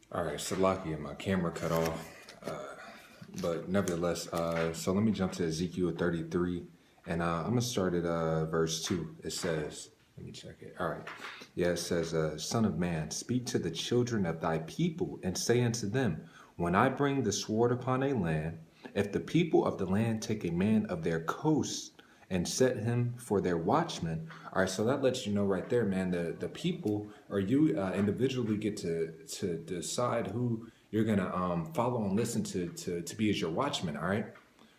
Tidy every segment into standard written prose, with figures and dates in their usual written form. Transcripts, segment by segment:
All right, Salakia, my camera cut off. But nevertheless, so let me jump to Ezekiel 33, and I'm going to start at verse 2. It says, let me check it. All right. Yeah, it says, Son of man, speak to the children of thy people, and say unto them, when I bring the sword upon a land, if the people of the land take a man of their coast, and set him for their watchman. All right, so that lets you know right there, man. The people or you individually get to decide who you're gonna follow and listen to be as your watchman. All right.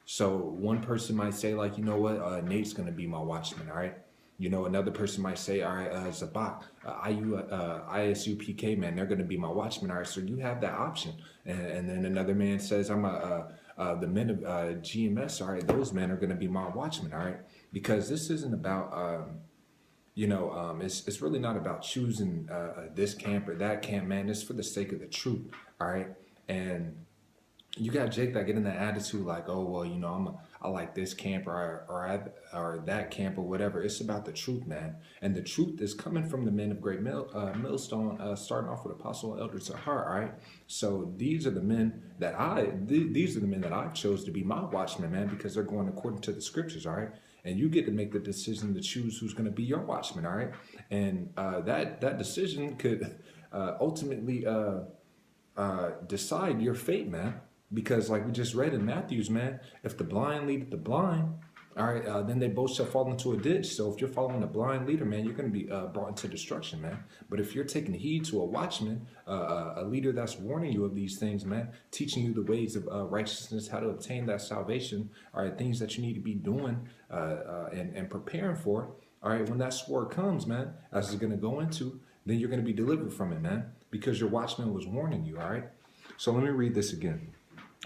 So one person might say like, you know what, Nate's gonna be my watchman. All right. You know, another person might say, all right, Zabak, ISUPK, man, they're going to be my watchman. All right, so you have that option. And then another man says, the men of GMS, all right, those men are going to be my watchmen, all right? Because this isn't about, it's really not about choosing this camp or that camp, man. It's for the sake of the truth, all right? And you got Jake that get in that attitude like, oh well, I like this camp or that camp or whatever. It's about the truth, man, and the truth is coming from the men of Great Millstone, starting off with Apostle and Elder Tahar. All right, so these are the men that these are the men that I chose to be my watchmen, man, because they're going according to the scriptures. All right, and you get to make the decision to choose who's going to be your watchman. All right, and that decision could ultimately decide your fate, man. Because like we just read in Matthew's, man, if the blind lead the blind, all right, then they both shall fall into a ditch. So if you're following a blind leader, man, you're going to be brought into destruction, man. But if you're taking heed to a watchman, a leader that's warning you of these things, man, teaching you the ways of righteousness, how to obtain that salvation, all right, things that you need to be doing and preparing for, all right, when that sword comes, man, as it's going to go into, then you're going to be delivered from it, man, because your watchman was warning you, all right? So let me read this again.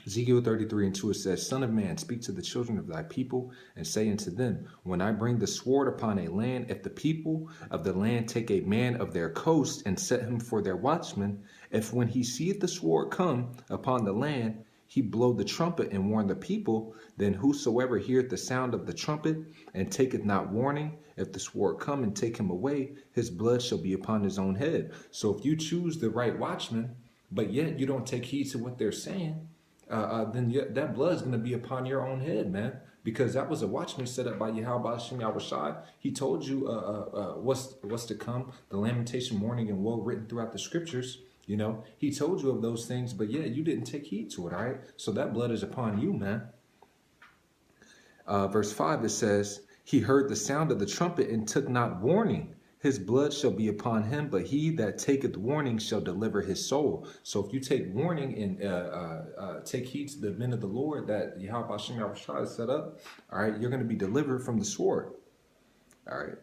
Ezekiel 33 and 2, it says, Son of man, speak to the children of thy people, and say unto them, when I bring the sword upon a land, if the people of the land take a man of their coast, and set him for their watchman, if when he seeth the sword come upon the land, he blow the trumpet and warn the people, then whosoever heareth the sound of the trumpet, and taketh not warning, if the sword come and take him away, his blood shall be upon his own head. So if you choose the right watchman, but yet you don't take heed to what they're saying, then that blood is going to be upon your own head, man. Because that was a watchman set up by Yahweh Shem Yahushai. He told you what's to come, the lamentation, mourning, and woe written throughout the scriptures. You know, he told you of those things, but yeah, you didn't take heed to it, all right? So that blood is upon you, man. Verse 5, it says, he heard the sound of the trumpet and took not warning. His blood shall be upon him, but he that taketh warning shall deliver his soul. So if you take warning and take heed to the men of the Lord that Yahweh Hashem Yahushua has set up, all right, you're going to be delivered from the sword. All right.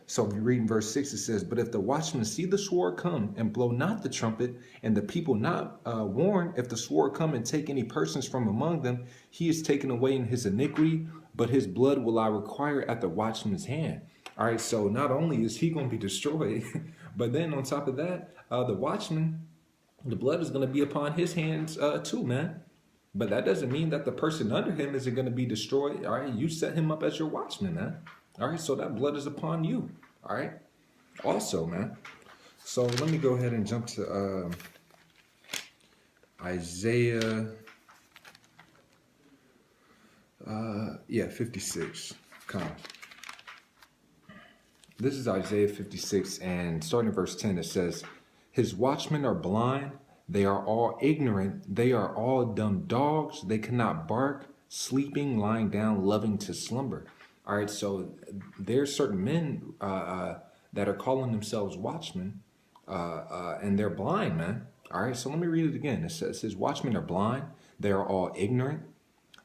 So if you read in verse 6, it says, but if the watchman see the sword come and blow not the trumpet, and the people not warn, if the sword come and take any persons from among them, he is taken away in his iniquity, but his blood will I require at the watchman's hand. All right, so not only is he going to be destroyed, but then on top of that, the watchman, the blood is going to be upon his hands too, man. But that doesn't mean that the person under him isn't going to be destroyed. All right, you set him up as your watchman, man. All right, so that blood is upon you. All right, also, man. So let me go ahead and jump to Isaiah, 56. Come on. This is Isaiah 56, and starting in verse 10, it says, his watchmen are blind, they are all ignorant, they are all dumb dogs, they cannot bark, sleeping, lying down, loving to slumber. All right, so there's certain men that are calling themselves watchmen, and they're blind, man. All right, so let me read it again. It says watchmen are blind, they are all ignorant,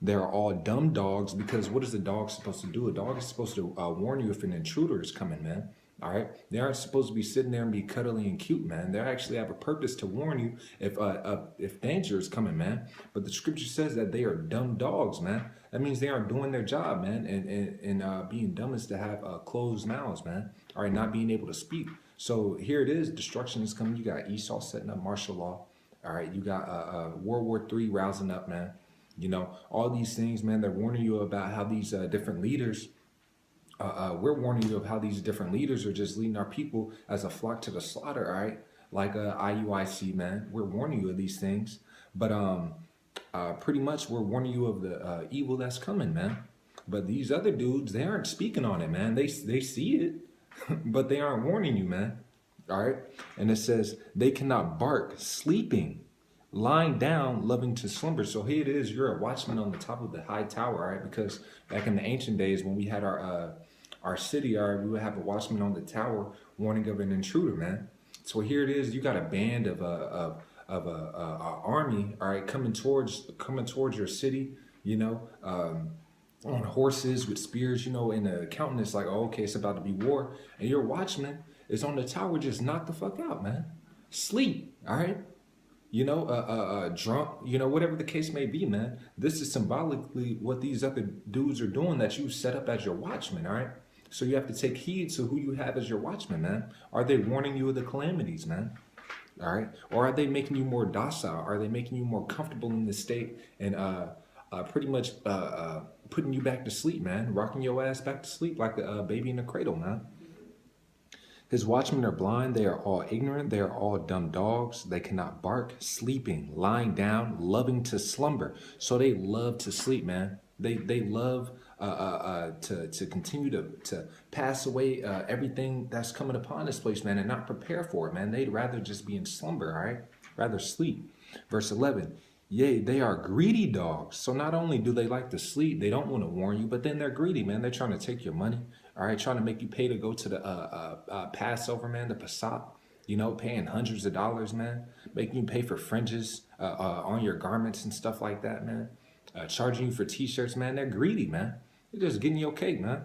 they're all dumb dogs, because what is the dog supposed to do? A dog is supposed to warn you if an intruder is coming, man. All right, they aren't supposed to be sitting there and be cuddly and cute, man. They actually have a purpose to warn you if danger is coming, man. But the scripture says that they are dumb dogs, man. That means they aren't doing their job, man. And being dumb is to have closed mouths, man. All right, not being able to speak. So here it is, destruction is coming. You got Esau setting up martial law. All right, you got World War III rousing up, man. You know, all these things, man, they're warning you about how these different leaders, we're warning you of how these different leaders are just leading our people as a flock to the slaughter, all right? like IUIC, man. We're warning you of these things, but pretty much we're warning you of the evil that's coming, man. But these other dudes, they aren't speaking on it, man. They see it, but they aren't warning you, man. All right. And it says they cannot bark sleeping, lying down, loving to slumber. So here it is. You're a watchman on the top of the high tower, all right? Because back in the ancient days when we had our city, all right, we would have a watchman on the tower warning of an intruder, man. So here it is. You got a band of a army, all right, coming towards your city, you know, on horses with spears, you know, and the countenance like, oh, okay, it's about to be war, and your watchman is on the tower, just knock the fuck out, man. Sleep, all right? You know, drunk, you know, whatever the case may be, man. This is symbolically what these other dudes are doing that you set up as your watchman, all right? So you have to take heed to who you have as your watchman, man. Are they warning you of the calamities, man? All right? Or are they making you more docile? Are they making you more comfortable in this state and pretty much putting you back to sleep, man? Rocking your ass back to sleep like a baby in a cradle, man. His watchmen are blind, they are all ignorant, they are all dumb dogs, they cannot bark, sleeping, lying down, loving to slumber. So they love to sleep, man. They love to continue to pass away everything that's coming upon this place, man, and not prepare for it, man. They'd rather just be in slumber, all right? Rather sleep. Verse 11, yea, they are greedy dogs. So not only do they like to sleep, they don't want to warn you, but then they're greedy, man. They're trying to take your money. All right, trying to make you pay to go to the Passover, man, the Passat, you know, paying hundreds of dollars, man, making you pay for fringes on your garments and stuff like that, man, charging you for T-shirts, man. They're greedy, man. They're just getting your cake, man,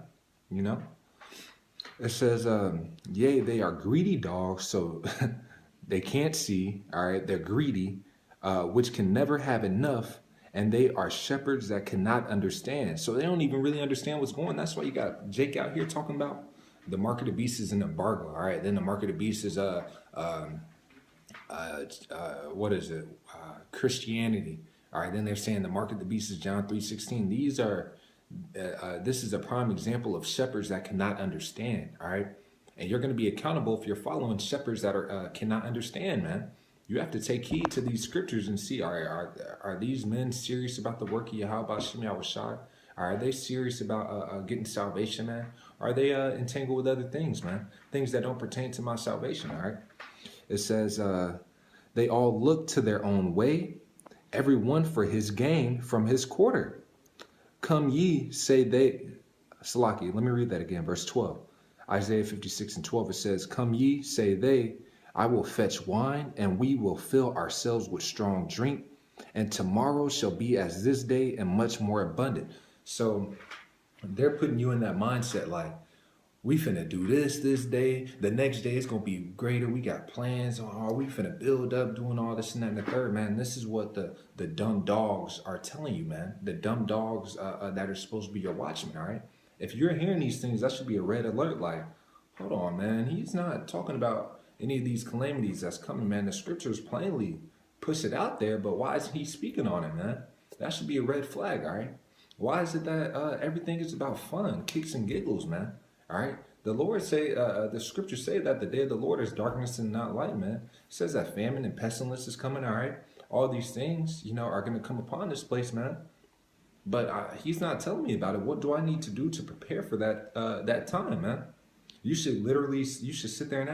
you know. It says, yea, they are greedy dogs, so they can't see, all right, they're greedy, which can never have enough, and they are shepherds that cannot understand. So they don't even really understand what's going on. That's why you got Jake out here talking about the mark of the beast is an embargo. All right. Then the mark of the beast is what is it? Christianity. All right. Then they're saying the mark of the beast is John 3:16. These are this is a prime example of shepherds that cannot understand. All right. And you're going to be accountable if you're following shepherds that are cannot understand, man. You have to take heed to these scriptures and see, are these men serious about the work of Yahweh Shem Yahushai? Are they serious about getting salvation, man? Are they entangled with other things, man? Things that don't pertain to my salvation, all right? It says, they all look to their own way, every one for his gain from his quarter. Come ye, say they, Salaki, let me read that again, verse 12. Isaiah 56:12, it says, come ye, say they, I will fetch wine, and we will fill ourselves with strong drink, and tomorrow shall be as this day and much more abundant. So they're putting you in that mindset like, we finna do this day, the next day it's gonna be greater, we got plans, oh, we finna build up, doing all this and that and the third, man. This is what the dumb dogs are telling you, man. The dumb dogs that are supposed to be your watchmen, all right? If you're hearing these things, that should be a red alert, like, hold on, man, he's not talking about any of these calamities that's coming, man. The scriptures plainly push it out there, but why isn't he speaking on it, man? That should be a red flag, all right? Why is it that everything is about fun, kicks and giggles, man? All right? The Lord say, the scriptures say that the day of the Lord is darkness and not light, man. It says that famine and pestilence is coming, all right? All these things, you know, are going to come upon this place, man. But he's not telling me about it. What do I need to do to prepare for that time, man? You should sit there and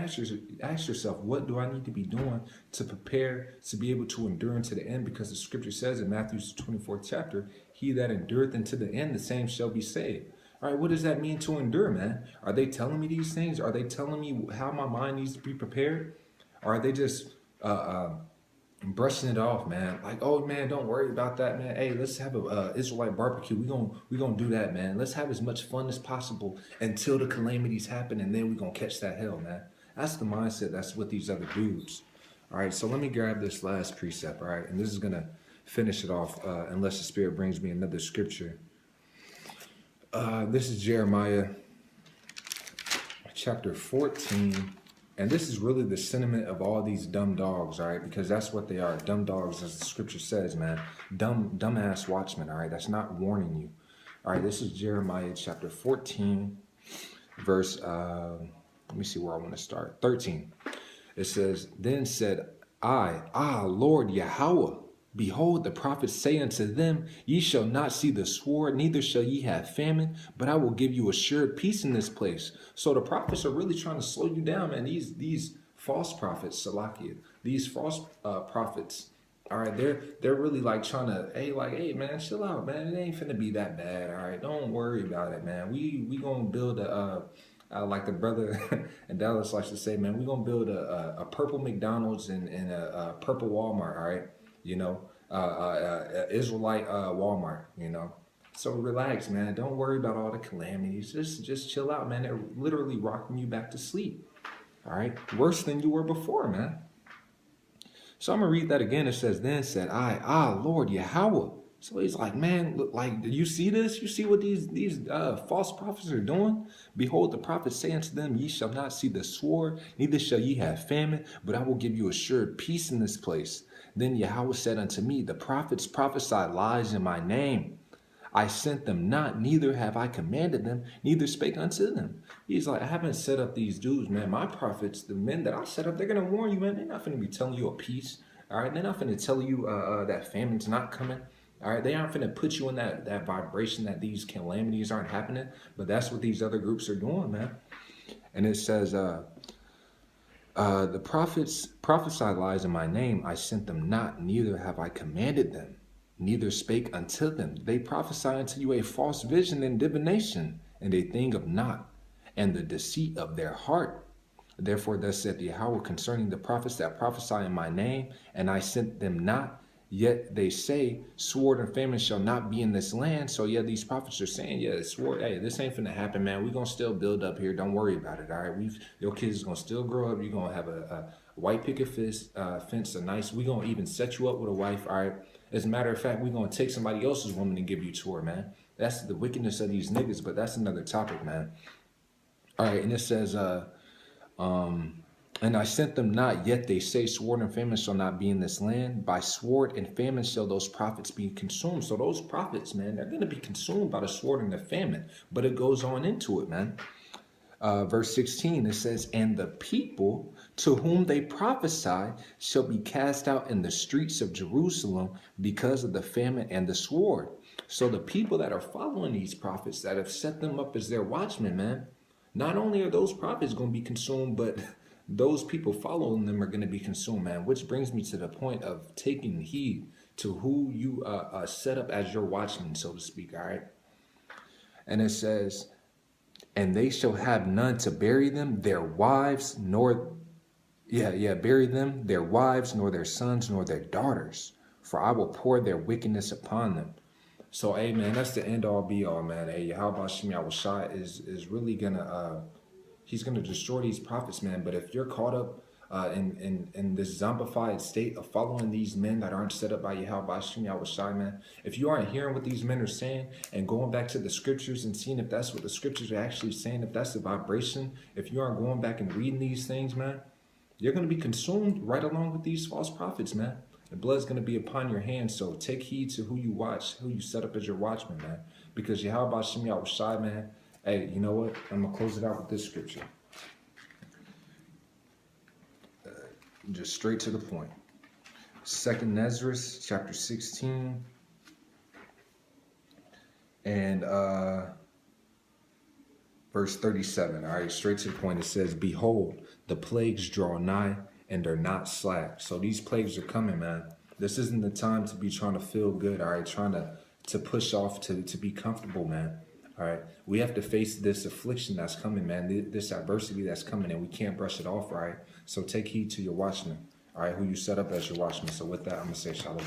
ask yourself, what do I need to be doing to prepare to be able to endure unto the end? Because the scripture says in Matthew's 24th chapter, he that endureth unto the end, the same shall be saved. All right, what does that mean to endure, man? Are they telling me these things? Are they telling me how my mind needs to be prepared? Or are they just brushing it off, man? Like, oh man, don't worry about that, man. Hey, let's have a Israelite barbecue. We gonna do that, man. Let's have as much fun as possible until the calamities happen, and then we gonna catch that hell, man. That's the mindset. That's what these other dudes. All right, so let me grab this last precept, all right, and this is gonna finish it off, unless the Spirit brings me another scripture. This is Jeremiah chapter 14. And this is really the sentiment of all these dumb dogs, all right? Because that's what they are, dumb dogs, as the scripture says, man. Dumbass watchmen, all right? That's not warning you. All right, this is Jeremiah chapter 14, verse, let me see where I want to start. 13. It says, then said I, Lord Yahweh, behold, the prophets say unto them, ye shall not see the sword, neither shall ye have famine, but I will give you assured peace in this place. So the prophets are really trying to slow you down, man. These false prophets, Salakia, these false prophets, all right, they're really like trying to, hey man, chill out, man. It ain't finna be that bad. All right, don't worry about it, man. We gonna build a like the brother in Dallas likes to say, man, we're gonna build a purple McDonald's and a purple Walmart, all right? You know, Israelite Walmart, you know. So relax, man. Don't worry about all the calamities. Just chill out, man. They're literally rocking you back to sleep. All right. Worse than you were before, man. So I'm gonna read that again. It says, then said I, Lord Yahweh. So he's like, man, look, like, do you see this? You see what these false prophets are doing? Behold, the prophets say unto them, ye shall not see the sword, neither shall ye have famine, but I will give you assured peace in this place. Then Yahweh said unto me, the prophets prophesy lies in my name. I sent them not, neither have I commanded them, neither spake unto them. He's like, I haven't set up these dudes, man. My prophets, the men that I set up, they're going to warn you, man. They're not going to be telling you a peace. All right. They're not going to tell you that famine's not coming. All right. They aren't going to put you in that vibration that these calamities aren't happening. But that's what these other groups are doing, man. And it says, the prophets prophesy lies in my name. I sent them not, neither have I commanded them, neither spake unto them. They prophesy unto you a false vision and divination, and a thing of naught, and the deceit of their heart. Therefore thus saith Yahweh concerning the prophets that prophesy in my name, and I sent them not, yet they say, sword and famine shall not be in this land. So yeah, these prophets are saying, yeah, sword, hey, this ain't finna happen, man. We're gonna still build up here. Don't worry about it, all right? Your kids is gonna still grow up. You're gonna have a white picket fence, a nice, we're gonna even set you up with a wife, all right? As a matter of fact, we're going to take somebody else's woman and give you to her, man. That's the wickedness of these niggas, but that's another topic, man. All right, and it says, and I sent them not, yet they say sword and famine shall not be in this land. By sword and famine shall those prophets be consumed. So those prophets, man, they're going to be consumed by the sword and the famine. But it goes on into it, man. Verse 16, it says, and the people to whom they prophesy shall be cast out in the streets of Jerusalem because of the famine and the sword. So the people that are following these prophets that have set them up as their watchmen, man, not only are those prophets going to be consumed, but those people following them are going to be consumed, man, which brings me to the point of taking heed to who you set up as your watchmen, so to speak, all right? And it says, and they shall have none to bury them, their wives, nor, bury them, their wives, nor their sons, nor their daughters, for I will pour their wickedness upon them. So, hey, man, that's the end all be all, man. Hey, how about Shem Yahushua is really gonna, he's gonna destroy these prophets, man. But if you're caught up in this zombified state of following these men that aren't set up by Yahweh Shem Yahushua, man, if you aren't hearing what these men are saying and going back to the scriptures and seeing if that's what the scriptures are actually saying, if that's the vibration, if you aren't going back and reading these things, man, you're going to be consumed right along with these false prophets, man. The blood's going to be upon your hands. So take heed to who you watch, who you set up as your watchman, man. Because Yahweh Shem Yahushua, man, hey, you know what? I'm going to close it out with this scripture. Just straight to the point. 2nd Ezra, chapter 16. And verse 37. All right, straight to the point. It says, behold, the plagues draw nigh, and they're not slack. So these plagues are coming, man. This isn't the time to be trying to feel good, all right? Trying to push off to be comfortable, man. All right, we have to face this affliction that's coming, man, this adversity that's coming, and we can't brush it off, right? So take heed to your watchmen, all right, who you set up as your watchmen. So with that, I'm going to say shalom.